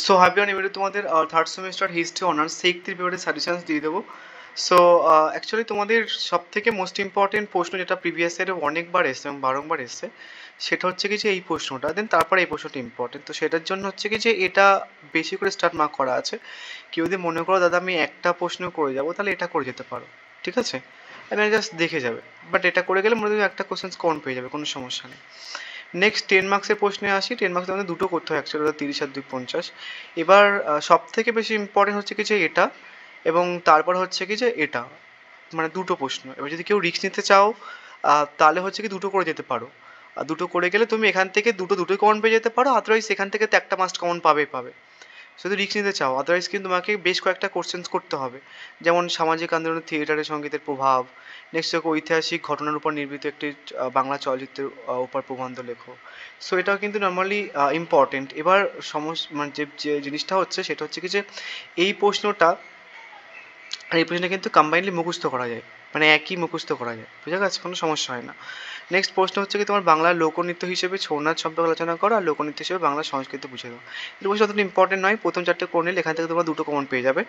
So happy এবারে তোমাদের third semester history honours সেক্টির পেপারে সাজেশনস দিয়ে দেবো। সো অ্যাকচুয়ালি তোমাদের সব থেকে মোস্ট ইম্পর্টেন্ট প্রশ্ন যেটা প্রিভিয়াস ইয়ারে অনেকবার এসছে এবং বারংবার এসছে, সেটা হচ্ছে কি যে এই প্রশ্নটা, দেন তারপরে এই প্রশ্নটা ইম্পর্টেন্ট। তো সেটার জন্য হচ্ছে কি যে এটা বেশি করে স্টার্ট মার্ক করা আছে। কেউ যদি মনে করো দাদা আমি একটা প্রশ্ন করে যাবো, তাহলে এটা করে যেতে পারো, ঠিক আছে? আমি জাস্ট দেখে যাবে, বাট এটা করে গেলে মনে হয় একটা কোশ্চেন কমন পেয়ে যাবে, কোনো সমস্যা নেই। নেক্সট 10 মার্কসের প্রশ্নে আসি। 10 মার্কস আমাদের দুটো করতে হয় অ্যাকচুয়ালি, 30 আর 2 50। এবার সব থেকে বেশি ইম্পর্টেন্ট হচ্ছে কি যে এটা, এবং তারপর হচ্ছে কি যে এটা, মানে দুটো প্রশ্ন। এবার যদি কেউ রিস্ক নিতে চাও তাহলে হচ্ছে কি দুটো করে যেতে পারো। আর দুটো করে গেলে তুমি এখান থেকে দুটোই কমন পেয়ে যেতে পারো, আদারওয়াইজ এখান থেকে তো একটা মাস্ট কমন পাবেই পাবে যদি রিস্ক নিতে চাও। আদারওয়াইজ কিন্তু তোমাকে বেশ কয়েকটা কোশ্চেন্স করতে হবে, যেমন সামাজিক আন্দোলনে থিয়েটারে সঙ্গীতের প্রভাব। নেক্সট হচ্ছে ঐতিহাসিক ঘটনার উপর নির্মিত একটি বাংলা চলচ্চিত্রের উপর প্রবন্ধ লেখো। সো এটাও কিন্তু নর্মালি ইম্পর্টেন্ট। এবার মানে যে যে জিনিসটা হচ্ছে সেটা হচ্ছে কি যে এই প্রশ্নটা আর এই প্রশ্নটা কিন্তু কম্বাইনলি মুখস্থ করা যায়, মানে একই মুখস্থ করা যায়, বুঝা গেছে? কোনো সমস্যা হয় না। নেক্সট প্রশ্ন হচ্ছে কি তোমার বাংলার লোকনৃত্য হিসেবে ছৌ নাচ সম্পর্কে আলোচনা করো, আর লোকনৃত্য হিসেবে বাংলা সংস্কৃতি বুঝে দাও। এই প্রশ্ন অতটা ইম্পর্টেন্ট নয়, প্রথম চারটে করে নিলে এখান থেকে তোমরা দুটো কমন পেয়ে যাবে।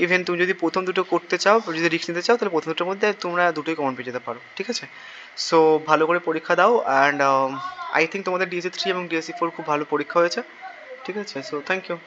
ইভেন তুমি যদি প্রথম দুটো করতে চাও, যদি রিস্ক নিতে চাও, তাহলে প্রথম দুটোর মধ্যে তোমরা দুটোই কমন পেয়ে যেতে পারো, ঠিক আছে? সো ভালো করে পরীক্ষা দাও, অ্যান্ড আই থিঙ্ক তোমাদের ডিএসসি 3 এবং ডিএসসি 4 খুব ভালো পরীক্ষা হয়েছে, ঠিক আছে? So thank you.